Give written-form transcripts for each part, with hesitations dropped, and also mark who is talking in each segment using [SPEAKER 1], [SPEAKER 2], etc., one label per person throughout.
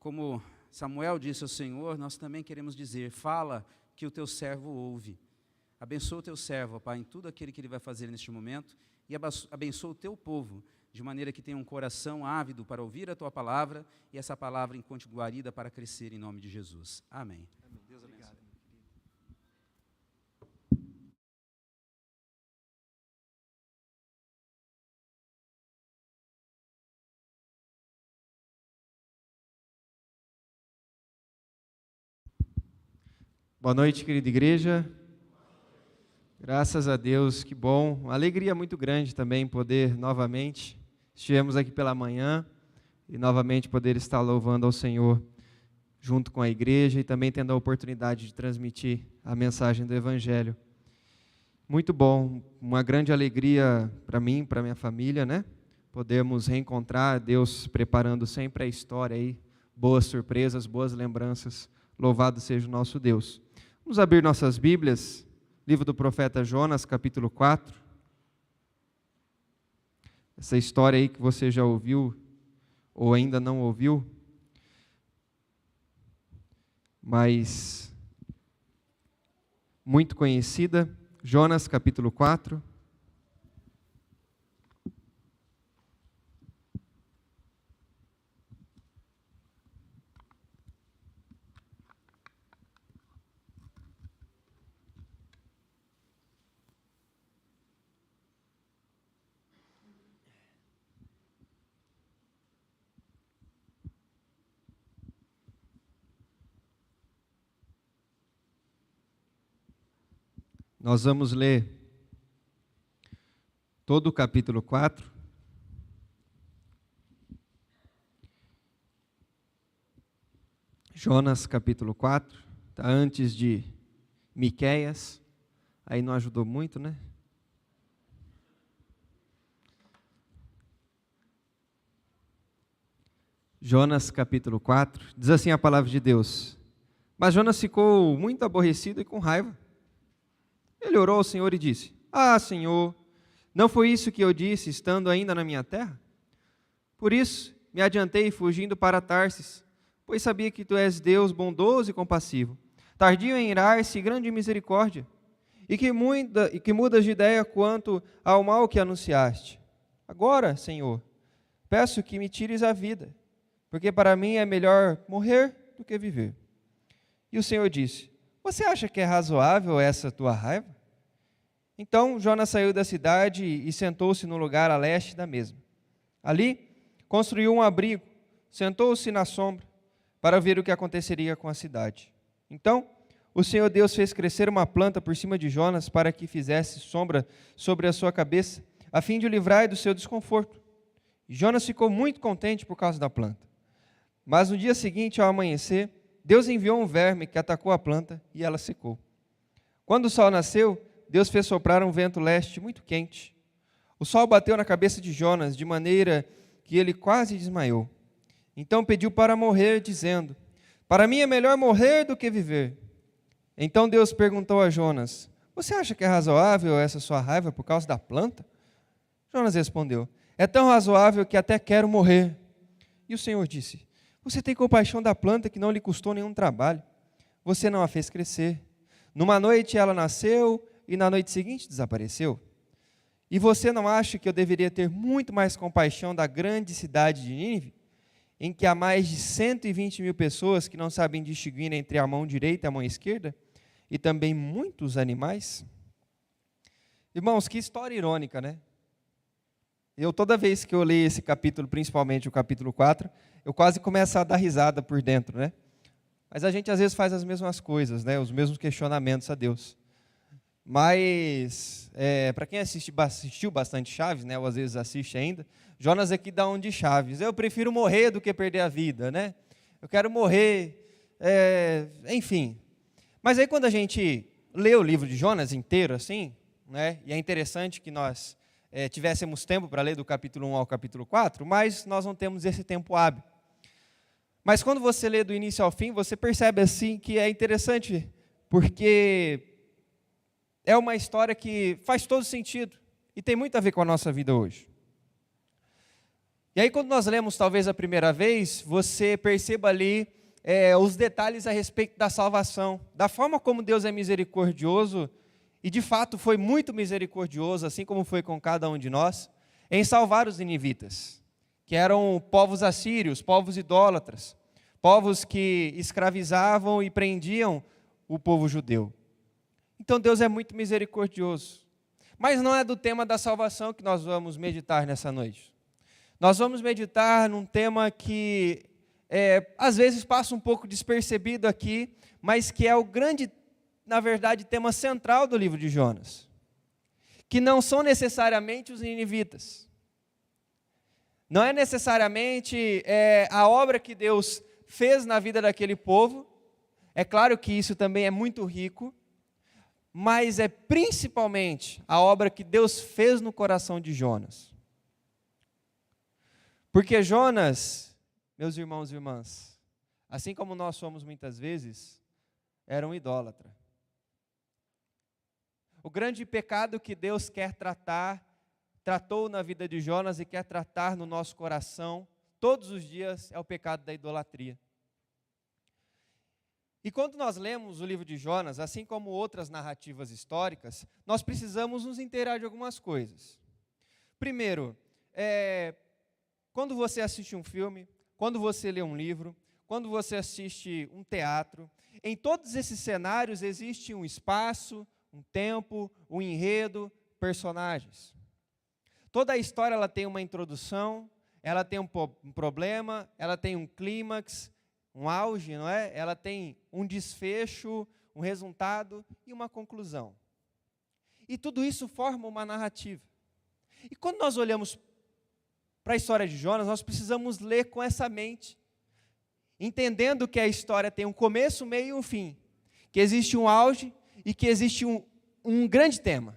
[SPEAKER 1] como Samuel disse ao Senhor, nós também queremos dizer: fala que o teu servo ouve. Abençoa o teu servo, ó Pai, em tudo aquilo que ele vai fazer neste momento, e abençoa o teu povo, de maneira que tenha um coração ávido para ouvir a tua palavra, e essa palavra encontre guarida para crescer em nome de Jesus. Amém. Deus abençoe.
[SPEAKER 2] Boa noite, querida igreja. Graças a Deus, que bom. Uma alegria muito grande também poder novamente, estivemos aqui pela manhã e novamente poder estar louvando ao Senhor junto com a igreja e também tendo a oportunidade de transmitir a mensagem do Evangelho. Muito bom, uma grande alegria para mim, para minha família, né? Podemos reencontrar, Deus preparando sempre a história aí, boas surpresas, boas lembranças. Louvado seja o nosso Deus. Vamos abrir nossas Bíblias, livro do profeta Jonas, capítulo 4. Essa história aí que você já ouviu, ou ainda não ouviu, mas muito conhecida. Jonas, capítulo 4. Nós vamos ler todo o capítulo 4. Jonas, capítulo 4. Está antes de Miqueias. Aí não ajudou muito, né? Jonas, capítulo 4. Diz assim a palavra de Deus: Mas Jonas ficou muito aborrecido e com raiva. Ele orou ao Senhor e disse: Ah, Senhor, não foi isso que eu disse, estando ainda na minha terra? Por isso, me adiantei fugindo para Tarsis, pois sabia que tu és Deus bondoso e compassivo, tardio em irar-se e grande em misericórdia, e que mudas de ideia quanto ao mal que anunciaste. Agora, Senhor, peço que me tires a vida, porque para mim é melhor morrer do que viver. E o Senhor disse: Você acha que é razoável essa tua raiva? Então Jonas saiu da cidade e sentou-se no lugar a leste da mesma. Ali construiu um abrigo, sentou-se na sombra, para ver o que aconteceria com a cidade. Então o Senhor Deus fez crescer uma planta por cima de Jonas para que fizesse sombra sobre a sua cabeça, a fim de o livrar do seu desconforto. E Jonas ficou muito contente por causa da planta. Mas no dia seguinte, ao amanhecer, Deus enviou um verme que atacou a planta e ela secou. Quando o sol nasceu, Deus fez soprar um vento leste muito quente. O sol bateu na cabeça de Jonas, de maneira que ele quase desmaiou. Então pediu para morrer, dizendo: Para mim é melhor morrer do que viver. Então Deus perguntou a Jonas: Você acha que é razoável essa sua raiva por causa da planta? Jonas respondeu: É tão razoável que até quero morrer. E o Senhor disse: Você tem compaixão da planta que não lhe custou nenhum trabalho. Você não a fez crescer. Numa noite ela nasceu e na noite seguinte desapareceu. E você não acha que eu deveria ter muito mais compaixão da grande cidade de Nínive, em que há mais de 120 mil pessoas que não sabem distinguir entre a mão direita e a mão esquerda, e também muitos animais? Irmãos, que história irônica, né? Toda vez que eu leio esse capítulo, principalmente o capítulo 4, eu quase começo a dar risada por dentro, né? Mas a gente às vezes faz as mesmas coisas, né? Os mesmos questionamentos a Deus. Mas, para quem assistiu bastante Chaves, né? Ou às vezes assiste ainda, Jonas aqui dá um de Chaves: Eu prefiro morrer do que perder a vida, né? Eu quero morrer, enfim. Mas aí quando a gente lê o livro de Jonas inteiro, assim, né? E é interessante que nós tivéssemos tempo para ler do capítulo 1 ao capítulo 4, mas nós não temos esse tempo hábil. Mas quando você lê do início ao fim, você percebe assim que é interessante, porque é uma história que faz todo sentido e tem muito a ver com a nossa vida hoje. E aí, quando nós lemos, talvez a primeira vez, você perceba ali os detalhes a respeito da salvação, da forma como Deus é misericordioso, e de fato foi muito misericordioso, assim como foi com cada um de nós, em salvar os ninivitas, que eram povos assírios, povos idólatras, povos que escravizavam e prendiam o povo judeu. Então Deus é muito misericordioso. Mas não é do tema da salvação que nós vamos meditar nessa noite. Nós vamos meditar num tema que às vezes passa um pouco despercebido aqui, mas que é o grande, na verdade, tema central do livro de Jonas. Que não são necessariamente os ninivitas. Não é necessariamente a obra que Deus fez na vida daquele povo. É claro que isso também é muito rico, mas é principalmente a obra que Deus fez no coração de Jonas. Porque Jonas, meus irmãos e irmãs, assim como nós somos muitas vezes, era um idólatra. O grande pecado que Deus quer tratou na vida de Jonas e quer tratar no nosso coração todos os dias é o pecado da idolatria. E quando nós lemos o livro de Jonas, assim como outras narrativas históricas, nós precisamos nos inteirar de algumas coisas. Primeiro, quando você assiste um filme, quando você lê um livro, quando você assiste um teatro, em todos esses cenários existe um espaço, um tempo, um enredo, personagens. Toda a história ela tem uma introdução, ela tem um problema, ela tem um clímax, um auge, não é? Ela tem um desfecho, um resultado e uma conclusão. E tudo isso forma uma narrativa. E quando nós olhamos para a história de Jonas, nós precisamos ler com essa mente, entendendo que a história tem um começo, meio e um fim, que existe um auge e que existe um grande tema.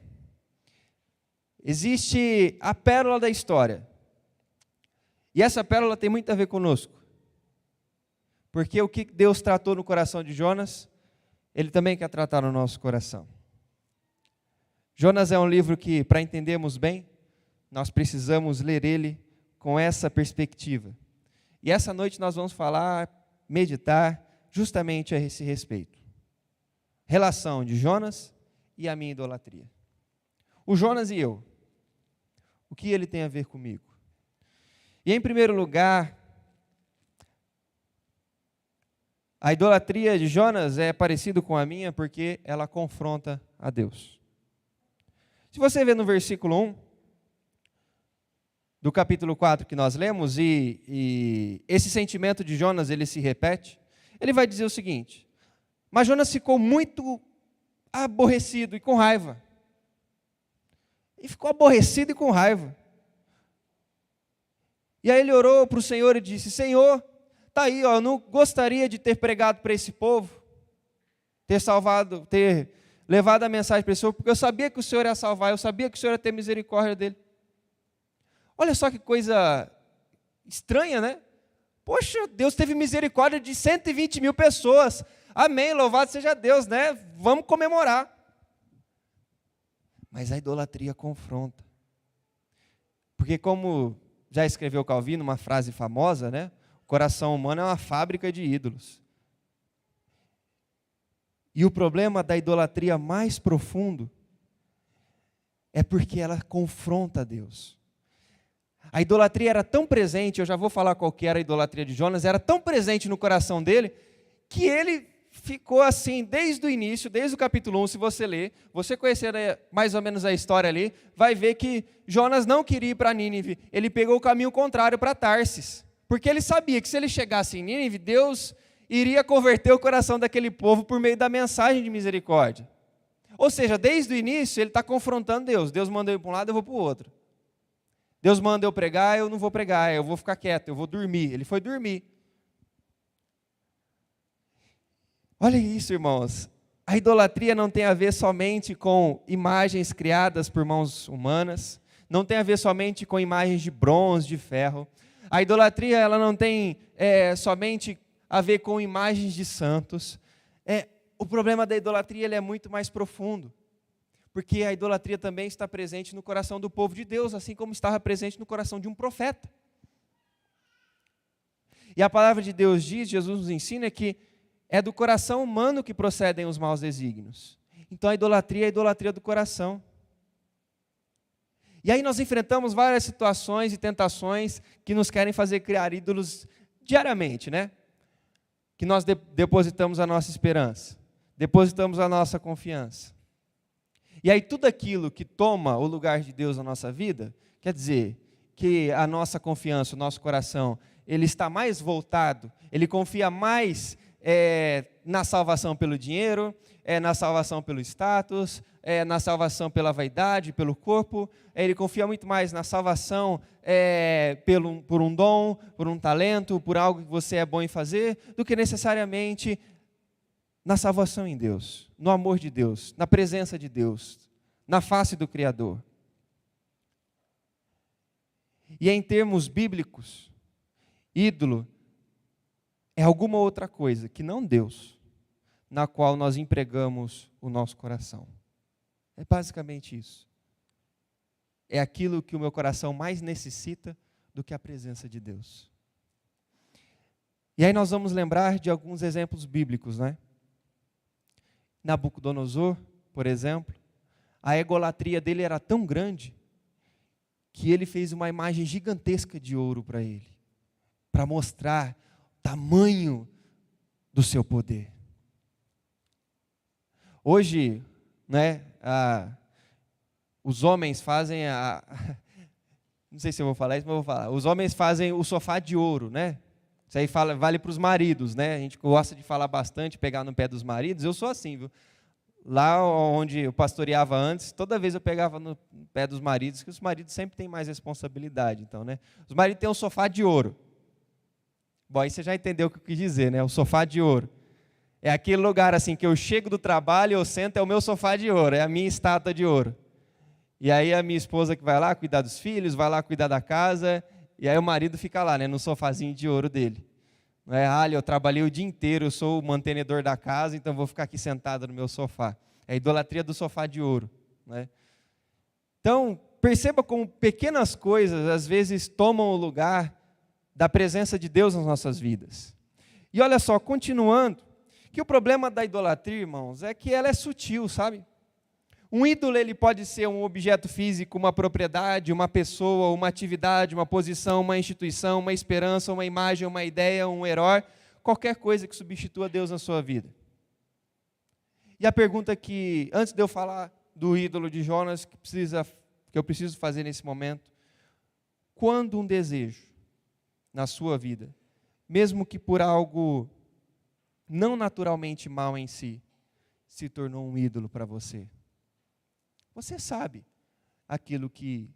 [SPEAKER 2] Existe a pérola da história. E essa pérola tem muito a ver conosco. Porque o que Deus tratou no coração de Jonas, Ele também quer tratar no nosso coração. Jonas é um livro que, para entendermos bem, nós precisamos ler ele com essa perspectiva. E essa noite nós vamos falar, meditar, justamente a esse respeito. Relação de Jonas e a minha idolatria. O Jonas e eu, o que ele tem a ver comigo? E em primeiro lugar, a idolatria de Jonas é parecida com a minha porque ela confronta a Deus. Se você ver no versículo 1 do capítulo 4 que nós lemos, e esse sentimento de Jonas ele se repete, ele vai dizer o seguinte: mas Jonas ficou muito aborrecido e com raiva. E ficou aborrecido e com raiva. E aí ele orou para o Senhor e disse: Senhor, está aí, eu não gostaria de ter pregado para esse povo, ter salvado, ter levado a mensagem para esse povo, porque eu sabia que o Senhor ia salvar, eu sabia que o Senhor ia ter misericórdia dele. Olha só que coisa estranha, né? Poxa, Deus teve misericórdia de 120 mil pessoas. Amém, louvado seja Deus, né? Vamos comemorar. Mas a idolatria confronta. Porque como já escreveu Calvino, uma frase famosa, né? O coração humano é uma fábrica de ídolos. E o problema da idolatria mais profundo é porque ela confronta a Deus. A idolatria era tão presente, eu já vou falar qual que era a idolatria de Jonas, era tão presente no coração dele, que ele ficou assim, desde o início, desde o capítulo 1, se você ler, você conhecer mais ou menos a história ali, vai ver que Jonas não queria ir para Nínive, ele pegou o caminho contrário para Tarsis, porque ele sabia que se ele chegasse em Nínive, Deus iria converter o coração daquele povo por meio da mensagem de misericórdia. Ou seja, desde o início ele está confrontando Deus. Deus manda eu ir para um lado, eu vou para o outro. Deus manda eu pregar, eu não vou pregar, eu vou ficar quieto, eu vou dormir. Ele foi dormir. Olha isso, irmãos. A idolatria não tem a ver somente com imagens criadas por mãos humanas, não tem a ver somente com imagens de bronze, de ferro. A idolatria ela não tem somente a ver com imagens de santos. O problema da idolatria ele é muito mais profundo, porque a idolatria também está presente no coração do povo de Deus, assim como estava presente no coração de um profeta. E a palavra de Deus diz, Jesus nos ensina que é do coração humano que procedem os maus desígnios. Então a idolatria é a idolatria do coração. E aí nós enfrentamos várias situações e tentações que nos querem fazer criar ídolos diariamente, né? Que nós depositamos a nossa esperança, depositamos a nossa confiança. E aí tudo aquilo que toma o lugar de Deus na nossa vida, quer dizer que a nossa confiança, o nosso coração, ele está mais voltado, ele confia mais na salvação pelo dinheiro, na salvação pelo status, na salvação pela vaidade, pelo corpo, ele confia muito mais na salvação por um dom, por um talento, por algo que você é bom em fazer, do que necessariamente na salvação em Deus, no amor de Deus, na presença de Deus, na face do Criador. E em termos bíblicos, ídolo é alguma outra coisa que não Deus, na qual nós empregamos o nosso coração. É basicamente isso. É aquilo que o meu coração mais necessita do que a presença de Deus. E aí nós vamos lembrar de alguns exemplos bíblicos, né? Nabucodonosor, por exemplo, a egolatria dele era tão grande que ele fez uma imagem gigantesca de ouro para ele, para mostrar o tamanho do seu poder. Hoje, né, os homens fazem não sei se eu vou falar isso, mas eu vou falar. Os homens fazem o sofá de ouro, né? Isso aí vale para os maridos, né? A gente gosta de falar bastante, pegar no pé dos maridos. Eu sou assim, viu? Lá onde eu pastoreava antes, toda vez eu pegava no pé dos maridos, que os maridos sempre têm mais responsabilidade. Então, né? Os maridos têm um sofá de ouro. Bom, aí você já entendeu o que eu quis dizer, né? O sofá de ouro. É aquele lugar assim que eu chego do trabalho, eu sento, é o meu sofá de ouro, é a minha estátua de ouro. E aí a minha esposa que vai lá cuidar dos filhos, vai lá cuidar da casa, e aí o marido fica lá, né, no sofazinho de ouro dele. Não é, eu trabalhei o dia inteiro, eu sou o mantenedor da casa, então vou ficar aqui sentado no meu sofá. É a idolatria do sofá de ouro. Né? Então, perceba como pequenas coisas, às vezes, tomam o lugar da presença de Deus nas nossas vidas. E olha só, continuando, que o problema da idolatria, irmãos, é que ela é sutil, sabe? Um ídolo ele pode ser um objeto físico, uma propriedade, uma pessoa, uma atividade, uma posição, uma instituição, uma esperança, uma imagem, uma ideia, um herói, qualquer coisa que substitua Deus na sua vida. E a pergunta que, antes de eu falar do ídolo de Jonas, que eu preciso fazer nesse momento, quando um desejo na sua vida, mesmo que por algo não naturalmente mal em si, se tornou um ídolo para você? Você sabe aquilo que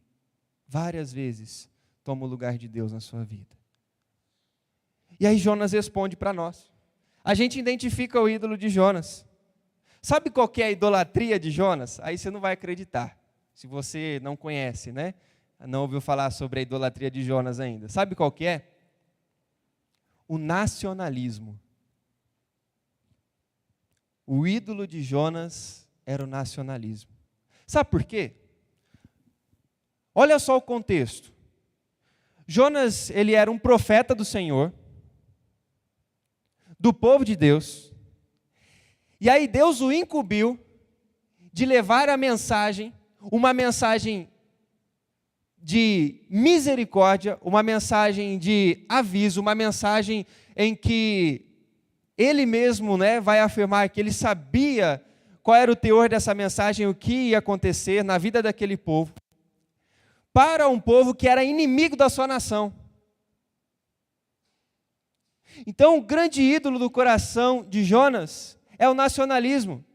[SPEAKER 2] várias vezes toma o lugar de Deus na sua vida. E aí Jonas responde para nós. A gente identifica o ídolo de Jonas. Sabe qual que é a idolatria de Jonas? Aí você não vai acreditar, se você não conhece, né? Não ouviu falar sobre a idolatria de Jonas ainda. Sabe qual que é? O nacionalismo. O ídolo de Jonas era o nacionalismo. Sabe por quê? Olha só o contexto. Jonas, ele era um profeta do Senhor, do povo de Deus, e aí Deus o incumbiu de levar a mensagem, uma mensagem de misericórdia, uma mensagem de aviso, uma mensagem em que ele mesmo, né, vai afirmar que ele sabia qual era o teor dessa mensagem, o que ia acontecer na vida daquele povo, para um povo que era inimigo da sua nação. Então, o grande ídolo do coração de Jonas é o nacionalismo,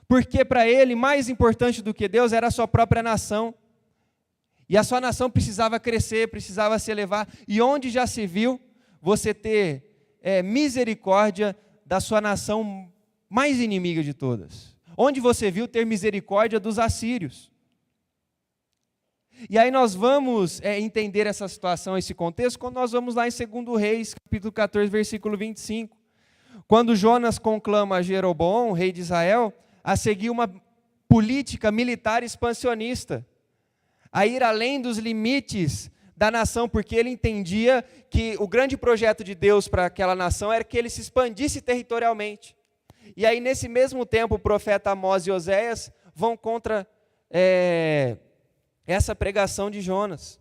[SPEAKER 2] porque para ele, mais importante do que Deus era a sua própria nação, e a sua nação precisava crescer, precisava se elevar, e onde já se viu você ter misericórdia da sua nação mais inimiga de todas? Onde você viu ter misericórdia dos assírios? E aí nós vamos entender essa situação, esse contexto, quando nós vamos lá em 2 Reis, capítulo 14, versículo 25. Quando Jonas conclama Jeroboão, rei de Israel, a seguir uma política militar expansionista, a ir além dos limites da nação, porque ele entendia que o grande projeto de Deus para aquela nação era que ele se expandisse territorialmente. E aí, nesse mesmo tempo, o profeta Amós e Oséias vão contra essa pregação de Jonas.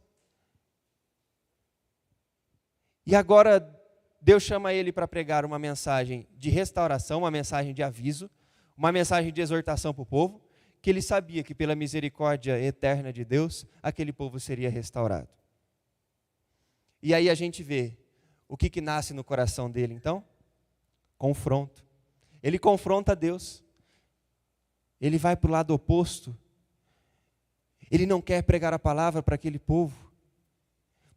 [SPEAKER 2] E agora, Deus chama ele para pregar uma mensagem de restauração, uma mensagem de aviso, uma mensagem de exortação para o povo, que ele sabia que pela misericórdia eterna de Deus, aquele povo seria restaurado. E aí a gente vê o que nasce no coração dele, então? Confronto. Ele confronta Deus. Ele vai para o lado oposto. Ele não quer pregar a palavra para aquele povo,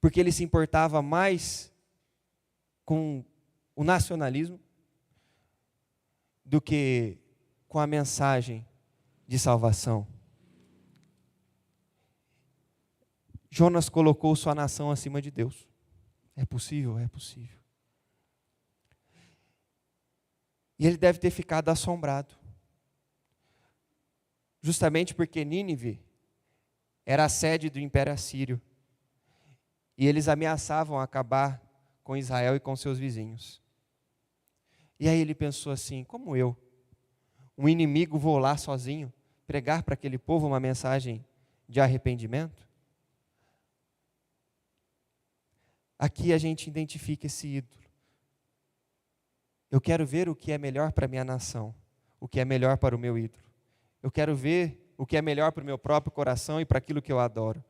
[SPEAKER 2] porque ele se importava mais com o nacionalismo do que com a mensagem de salvação. Jonas colocou sua nação acima de Deus. É possível? É possível. E ele deve ter ficado assombrado. Justamente porque Nínive era a sede do Império Assírio. E eles ameaçavam acabar com Israel e com seus vizinhos. E aí ele pensou assim: como eu, um inimigo, vou lá sozinho pregar para aquele povo uma mensagem de arrependimento? Aqui a gente identifica esse ídolo. Eu quero ver o que é melhor para a minha nação, o que é melhor para o meu ídolo. Eu quero ver o que é melhor para o meu próprio coração e para aquilo que eu adoro.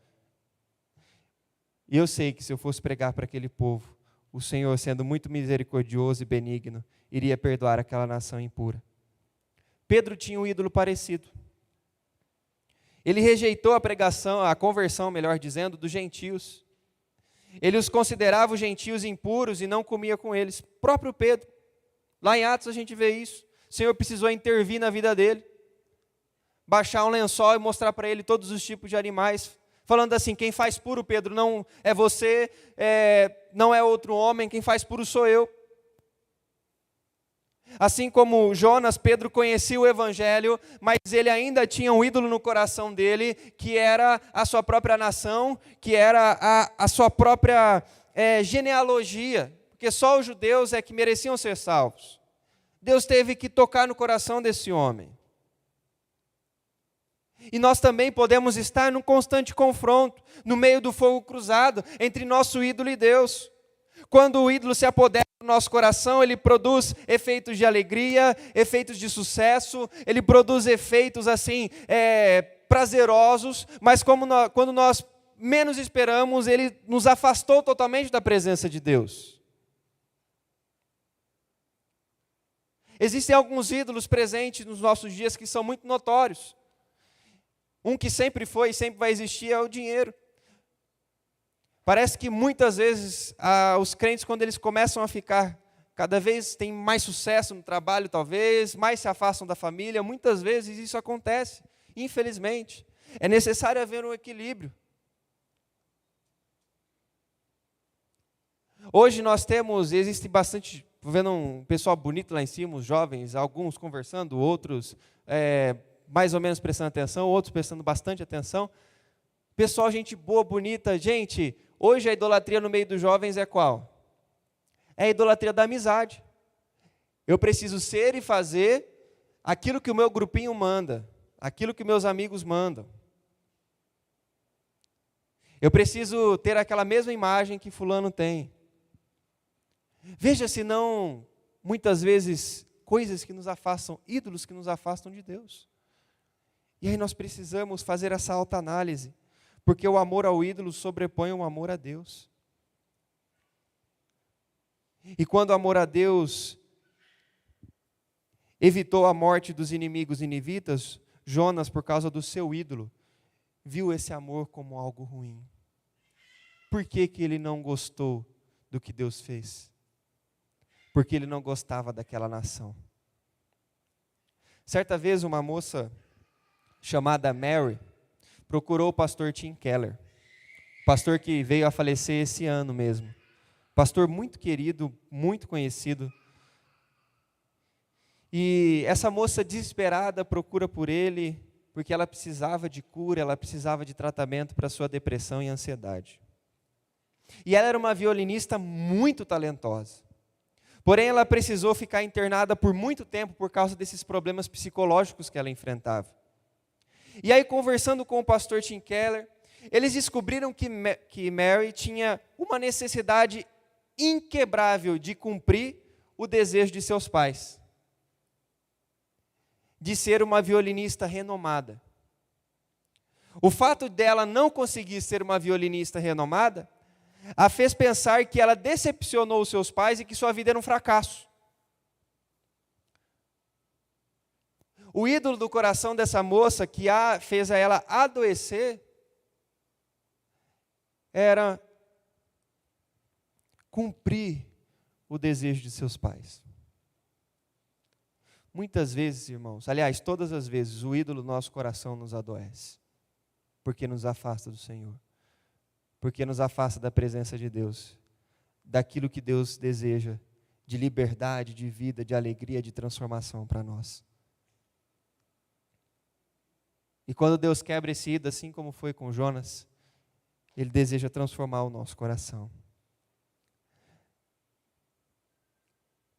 [SPEAKER 2] E eu sei que se eu fosse pregar para aquele povo, o Senhor, sendo muito misericordioso e benigno, iria perdoar aquela nação impura. Pedro tinha um ídolo parecido. Ele rejeitou a pregação, a conversão, melhor dizendo, dos gentios. Ele os considerava os gentios impuros e não comia com eles. Próprio Pedro, lá em Atos a gente vê isso. O Senhor precisou intervir na vida dele, baixar um lençol e mostrar para ele todos os tipos de animais, falando assim: quem faz puro, Pedro, não é você, não é outro homem, quem faz puro sou eu. Assim como Jonas, Pedro conhecia o Evangelho, mas ele ainda tinha um ídolo no coração dele, que era a sua própria nação, que era a sua própria genealogia, porque só os judeus é que mereciam ser salvos. Deus teve que tocar no coração desse homem. E nós também podemos estar num constante confronto, no meio do fogo cruzado, entre nosso ídolo e Deus. Quando o ídolo se apodera do nosso coração, ele produz efeitos de alegria, efeitos de sucesso, ele produz efeitos assim, prazerosos, mas quando nós menos esperamos, ele nos afastou totalmente da presença de Deus. Existem alguns ídolos presentes nos nossos dias que são muito notórios. Um que sempre foi e sempre vai existir é o dinheiro. Parece que muitas vezes os crentes, quando eles começam a ficar, cada vez tem mais sucesso no trabalho talvez, mais se afastam da família, muitas vezes isso acontece, infelizmente. É necessário haver um equilíbrio. Hoje nós existe bastante, vendo um pessoal bonito lá em cima, os jovens, alguns conversando, outros mais ou menos prestando atenção, outros prestando bastante atenção. Pessoal, gente boa, bonita. Gente, hoje a idolatria no meio dos jovens é qual? É a idolatria da amizade. Eu preciso ser e fazer aquilo que o meu grupinho manda, aquilo que meus amigos mandam. Eu preciso ter aquela mesma imagem que fulano tem. Veja se não, muitas vezes, coisas que nos afastam, ídolos que nos afastam de Deus. E aí nós precisamos fazer essa autoanálise, porque o amor ao ídolo sobrepõe o amor a Deus. E quando o amor a Deus evitou a morte dos inimigos ninivitas, Jonas, por causa do seu ídolo, viu esse amor como algo ruim. Por que ele não gostou do que Deus fez? Porque ele não gostava daquela nação. Certa vez uma moça chamada Mary procurou o pastor Tim Keller, pastor que veio a falecer esse ano mesmo, pastor muito querido, muito conhecido. E essa moça desesperada procura por ele, porque ela precisava de cura, ela precisava de tratamento para sua depressão e ansiedade. E ela era uma violinista muito talentosa. Porém, ela precisou ficar internada por muito tempo por causa desses problemas psicológicos que ela enfrentava. E aí, conversando com o pastor Tim Keller, eles descobriram que Mary tinha uma necessidade inquebrável de cumprir o desejo de seus pais, de ser uma violinista renomada. O fato dela não conseguir ser uma violinista renomada a fez pensar que ela decepcionou os seus pais e que sua vida era um fracasso. O ídolo do coração dessa moça que fez a ela adoecer era cumprir o desejo de seus pais. Muitas vezes, irmãos, aliás, todas as vezes, o ídolo do nosso coração nos adoece, porque nos afasta do Senhor, porque nos afasta da presença de Deus, daquilo que Deus deseja, de liberdade, de vida, de alegria, de transformação para nós. E quando Deus quebra esse ídolo, assim como foi com Jonas, Ele deseja transformar o nosso coração.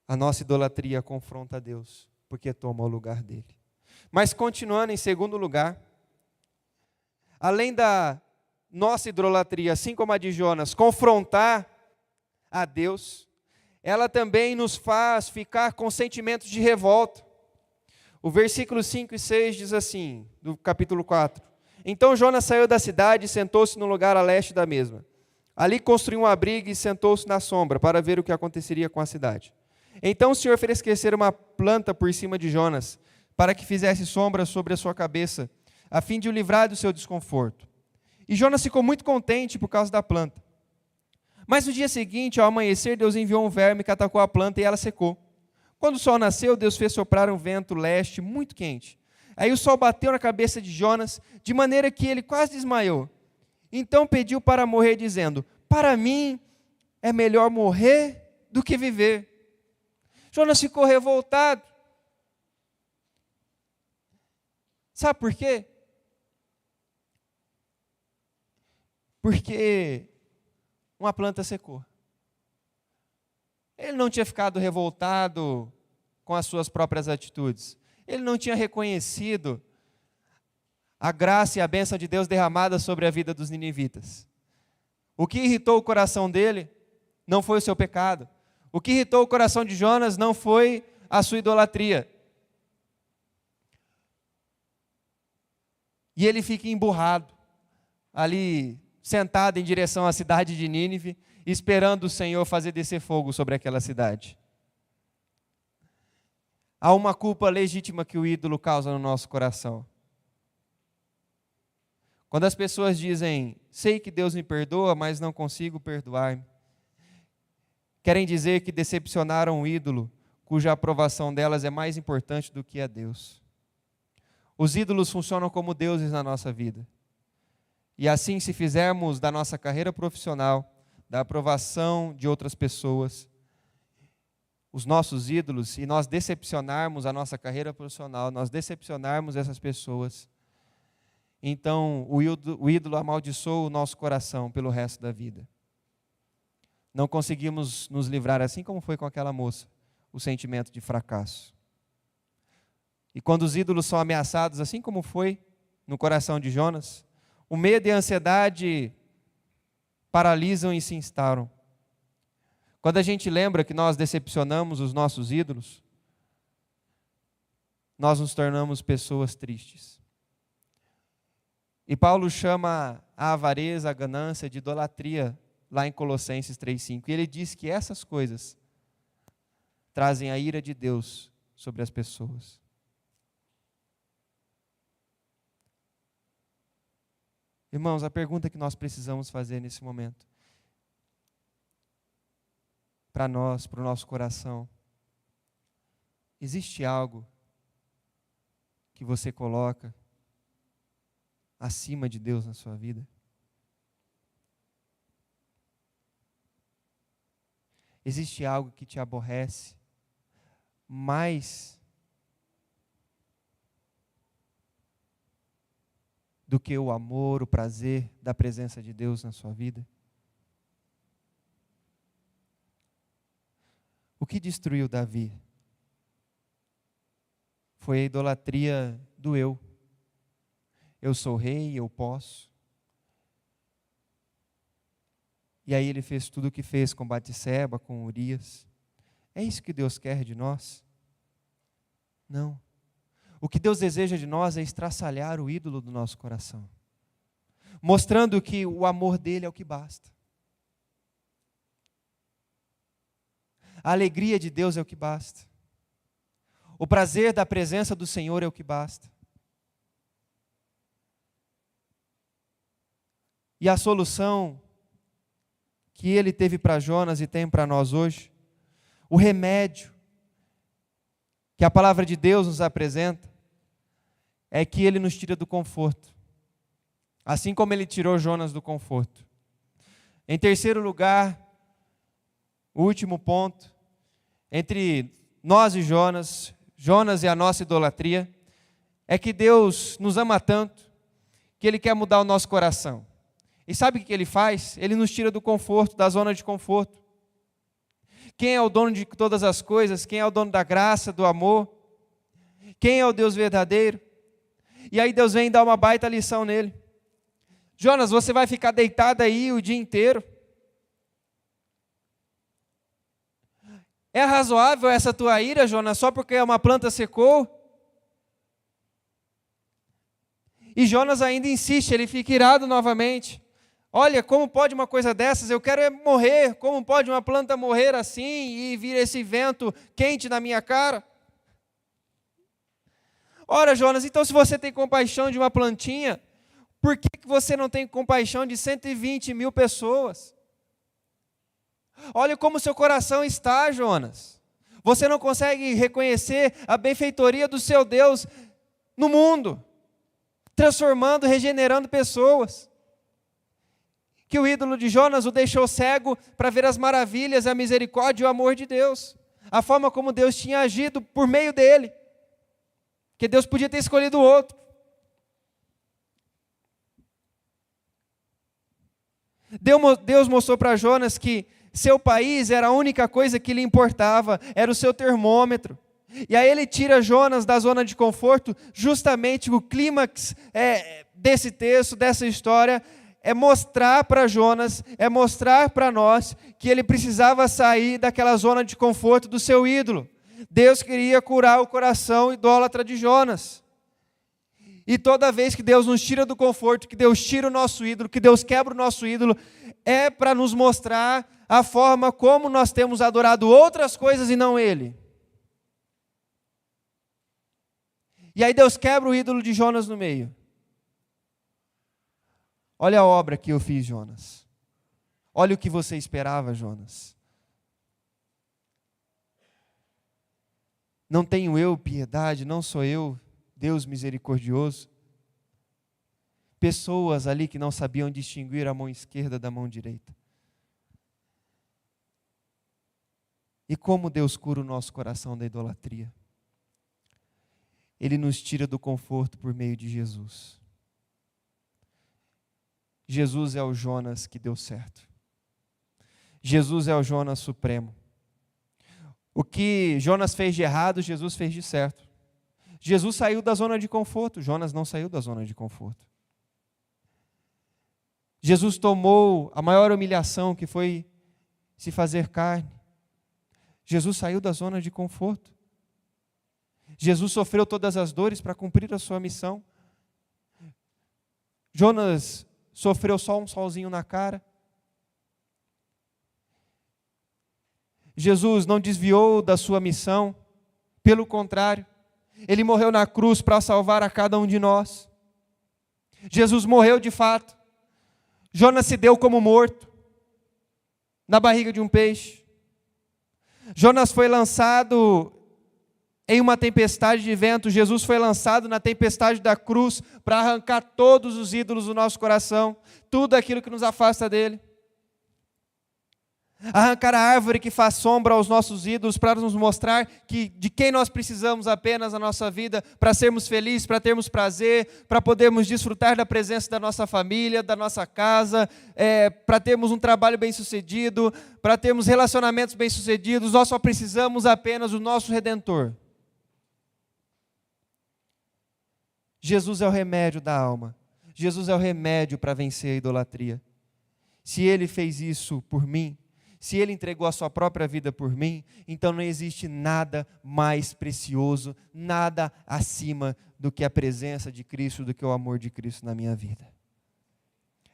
[SPEAKER 2] A nossa idolatria confronta a Deus, porque toma o lugar dele. Mas continuando, em segundo lugar, além da nossa idolatria, assim como a de Jonas, confrontar a Deus, ela também nos faz ficar com sentimentos de revolta. O versículo 5 e 6 diz assim, do capítulo 4. Então Jonas saiu da cidade e sentou-se no lugar a leste da mesma. Ali construiu um abrigo e sentou-se na sombra para ver o que aconteceria com a cidade. Então o Senhor fez crescer uma planta por cima de Jonas, para que fizesse sombra sobre a sua cabeça, a fim de o livrar do seu desconforto. E Jonas ficou muito contente por causa da planta. Mas no dia seguinte, ao amanhecer, Deus enviou um verme que atacou a planta e ela secou. Quando o sol nasceu, Deus fez soprar um vento leste muito quente. Aí o sol bateu na cabeça de Jonas, de maneira que ele quase desmaiou. Então pediu para morrer, dizendo: para mim é melhor morrer do que viver. Jonas ficou revoltado. Sabe por quê? Porque uma planta secou. Ele não tinha ficado revoltado com as suas próprias atitudes. Ele não tinha reconhecido a graça e a bênção de Deus derramada sobre a vida dos ninivitas. O que irritou o coração dele não foi o seu pecado. O que irritou o coração de Jonas não foi a sua idolatria. E ele fica emburrado, ali sentado em direção à cidade de Nínive, esperando o Senhor fazer descer fogo sobre aquela cidade. Há uma culpa legítima que o ídolo causa no nosso coração. Quando as pessoas dizem: sei que Deus me perdoa, mas não consigo perdoar-me, querem dizer que decepcionaram o ídolo, cuja aprovação delas é mais importante do que a Deus. Os ídolos funcionam como deuses na nossa vida. E assim, se fizermos da nossa carreira profissional, da aprovação de outras pessoas, os nossos ídolos, e nós decepcionarmos a nossa carreira profissional, nós decepcionarmos essas pessoas, então o ídolo amaldiçoa o nosso coração pelo resto da vida. Não conseguimos nos livrar, assim como foi com aquela moça, o sentimento de fracasso. E quando os ídolos são ameaçados, assim como foi no coração de Jonas, o medo e a ansiedade paralisam e se instauram. Quando a gente lembra que nós decepcionamos os nossos ídolos, nós nos tornamos pessoas tristes. E Paulo chama a avareza, a ganância de idolatria, lá em Colossenses 3,5. E ele diz que essas coisas trazem a ira de Deus sobre as pessoas. Irmãos, a pergunta que nós precisamos fazer nesse momento, para nós, para o nosso coração: existe algo que você coloca acima de Deus na sua vida? Existe algo que te aborrece mais do que o amor, o prazer da presença de Deus na sua vida? O que destruiu Davi foi a idolatria do eu. Eu sou rei, eu posso. E aí ele fez tudo o que fez com Batseba, com Urias. É isso que Deus quer de nós? Não. O que Deus deseja de nós é estraçalhar o ídolo do nosso coração, mostrando que o amor dele é o que basta. A alegria de Deus é o que basta. O prazer da presença do Senhor é o que basta. E a solução que ele teve para Jonas e tem para nós hoje, o remédio que a palavra de Deus nos apresenta, é que ele nos tira do conforto, assim como ele tirou Jonas do conforto. Em terceiro lugar, o último ponto, entre nós e Jonas e a nossa idolatria, é que Deus nos ama tanto, que Ele quer mudar o nosso coração. E sabe o que Ele faz? Ele nos tira do conforto, da zona de conforto. Quem é o dono de todas as coisas? Quem é o dono da graça, do amor? Quem é o Deus verdadeiro? E aí Deus vem dar uma baita lição nele. Jonas, você vai ficar deitado aí o dia inteiro? É razoável essa tua ira, Jonas, só porque uma planta secou? E Jonas ainda insiste, ele fica irado novamente. Olha, como pode uma coisa dessas? Eu quero morrer. Como pode uma planta morrer assim e vir esse vento quente na minha cara? Ora, Jonas, então se você tem compaixão de uma plantinha, por que você não tem compaixão de 120 mil pessoas? Olha como seu coração está, Jonas. Você não consegue reconhecer a benfeitoria do seu Deus no mundo, transformando, regenerando pessoas. Que o ídolo de Jonas o deixou cego para ver as maravilhas, a misericórdia e o amor de Deus. A forma como Deus tinha agido por meio dele. Que Deus podia ter escolhido outro. Deus mostrou para Jonas que seu país era a única coisa que lhe importava, era o seu termômetro. E aí ele tira Jonas da zona de conforto, justamente o clímax desse texto, dessa história, é mostrar para Jonas, é mostrar para nós que ele precisava sair daquela zona de conforto do seu ídolo. Deus queria curar o coração idólatra de Jonas. E toda vez que Deus nos tira do conforto, que Deus tira o nosso ídolo, que Deus quebra o nosso ídolo, é para nos mostrar a forma como nós temos adorado outras coisas e não Ele. E aí Deus quebra o ídolo de Jonas no meio. Olha a obra que eu fiz, Jonas. Olha o que você esperava, Jonas. Não tenho eu piedade, não sou eu, Deus misericordioso. Pessoas ali que não sabiam distinguir a mão esquerda da mão direita. E como Deus cura o nosso coração da idolatria? Ele nos tira do conforto por meio de Jesus. Jesus é o Jonas que deu certo. Jesus é o Jonas supremo. O que Jonas fez de errado, Jesus fez de certo. Jesus saiu da zona de conforto, Jonas não saiu da zona de conforto. Jesus tomou a maior humilhação, que foi se fazer carne. Jesus saiu da zona de conforto. Jesus sofreu todas as dores para cumprir a sua missão. Jonas sofreu só um solzinho na cara. Jesus não desviou da sua missão, pelo contrário, Ele morreu na cruz para salvar a cada um de nós. Jesus morreu de fato. Jonas se deu como morto, na barriga de um peixe. Jonas foi lançado em uma tempestade de vento. Jesus foi lançado na tempestade da cruz para arrancar todos os ídolos do nosso coração, tudo aquilo que nos afasta dele. Arrancar a árvore que faz sombra aos nossos ídolos para nos mostrar que de quem nós precisamos apenas na nossa vida para sermos felizes, para termos prazer, para podermos desfrutar da presença da nossa família, da nossa casa, para termos um trabalho bem-sucedido, para termos relacionamentos bem-sucedidos. Nós só precisamos apenas do nosso Redentor. Jesus é o remédio da alma. Jesus é o remédio para vencer a idolatria. Se Ele fez isso por mim, se Ele entregou a sua própria vida por mim, então não existe nada mais precioso, nada acima do que a presença de Cristo, do que o amor de Cristo na minha vida.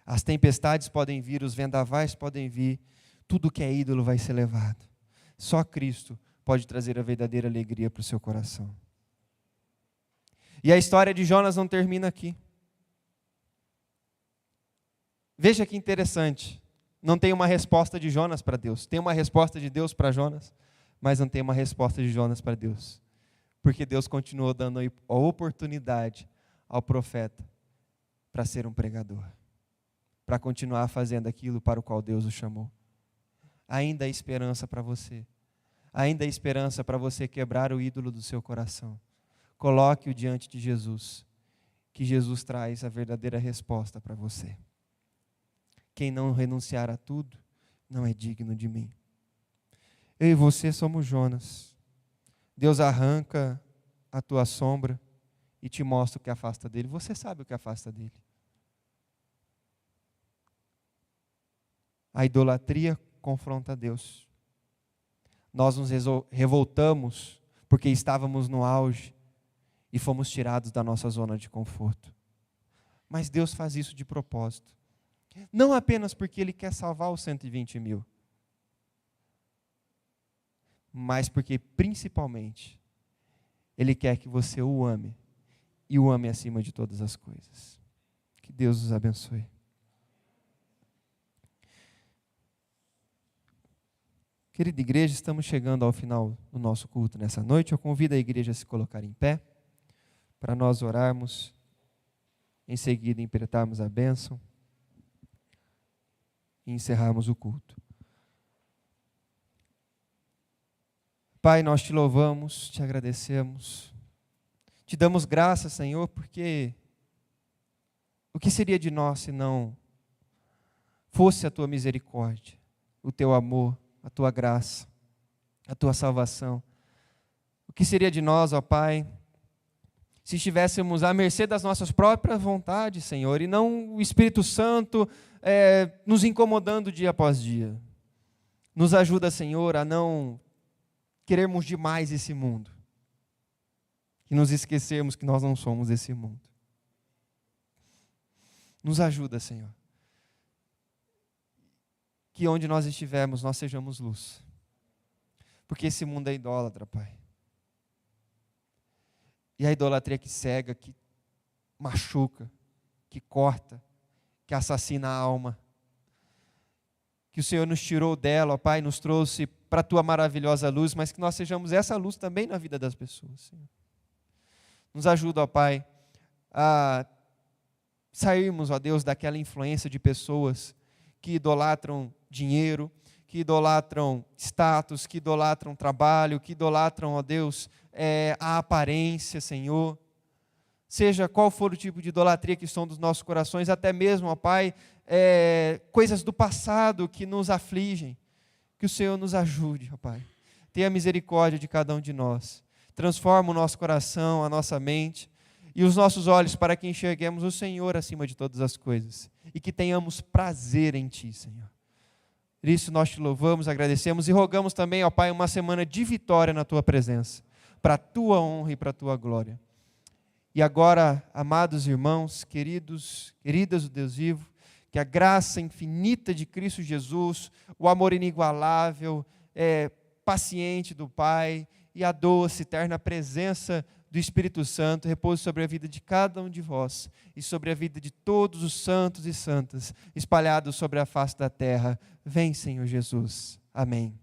[SPEAKER 2] As tempestades podem vir, os vendavais podem vir, tudo que é ídolo vai ser levado. Só Cristo pode trazer a verdadeira alegria para o seu coração. E a história de Jonas não termina aqui. Veja que interessante. Não tem uma resposta de Jonas para Deus. Tem uma resposta de Deus para Jonas, mas não tem uma resposta de Jonas para Deus. Porque Deus continuou dando a oportunidade ao profeta para ser um pregador. Para continuar fazendo aquilo para o qual Deus o chamou. Ainda há esperança para você. Ainda há esperança para você quebrar o ídolo do seu coração. Coloque-o diante de Jesus, que Jesus traz a verdadeira resposta para você. Quem não renunciar a tudo, não é digno de mim. Eu e você somos Jonas. Deus arranca a tua sombra e te mostra o que afasta dele. Você sabe o que afasta dele. A idolatria confronta Deus. Nós nos revoltamos porque estávamos no auge e fomos tirados da nossa zona de conforto. Mas Deus faz isso de propósito. Não apenas porque Ele quer salvar os 120 mil, mas porque, principalmente, Ele quer que você o ame, e o ame acima de todas as coisas. Que Deus os abençoe. Querida igreja, estamos chegando ao final do nosso culto nessa noite. Eu convido a igreja a se colocar em pé, para nós orarmos, em seguida implementarmos a bênção e encerrarmos o culto. Pai, nós te louvamos, te agradecemos, te damos graças, Senhor, porque o que seria de nós se não fosse a tua misericórdia, o teu amor, a tua graça, a tua salvação? O que seria de nós, ó Pai, se estivéssemos à mercê das nossas próprias vontades, Senhor, e não o Espírito Santo nos incomodando dia após dia? Nos ajuda, Senhor, a não querermos demais esse mundo e nos esquecermos que nós não somos esse mundo. Nos ajuda, Senhor, que onde nós estivermos, nós sejamos luz, porque esse mundo é idólatra, Pai. E a idolatria que cega, que machuca, que corta, que assassina a alma. Que o Senhor nos tirou dela, ó Pai, nos trouxe para a Tua maravilhosa luz, mas que nós sejamos essa luz também na vida das pessoas, Senhor. Nos ajuda, ó Pai, a sairmos, ó Deus, daquela influência de pessoas que idolatram dinheiro, que idolatram status, que idolatram trabalho, que idolatram, ó Deus, a aparência, Senhor. Seja qual for o tipo de idolatria que estão dos nossos corações, até mesmo, ó Pai, coisas do passado que nos afligem, que o Senhor nos ajude, ó Pai. Tenha misericórdia de cada um de nós. Transforma o nosso coração, a nossa mente e os nossos olhos para que enxerguemos o Senhor acima de todas as coisas e que tenhamos prazer em Ti, Senhor. Por isso nós te louvamos, agradecemos e rogamos também, ó Pai, uma semana de vitória na Tua presença, para a Tua honra e para a Tua glória. E agora, amados irmãos, queridos, queridas do Deus vivo, que a graça infinita de Cristo Jesus, o amor inigualável, paciente do Pai e a doce, eterna presença do Espírito Santo repouse sobre a vida de cada um de vós e sobre a vida de todos os santos e santas espalhados sobre a face da terra. Vem, Senhor Jesus. Amém.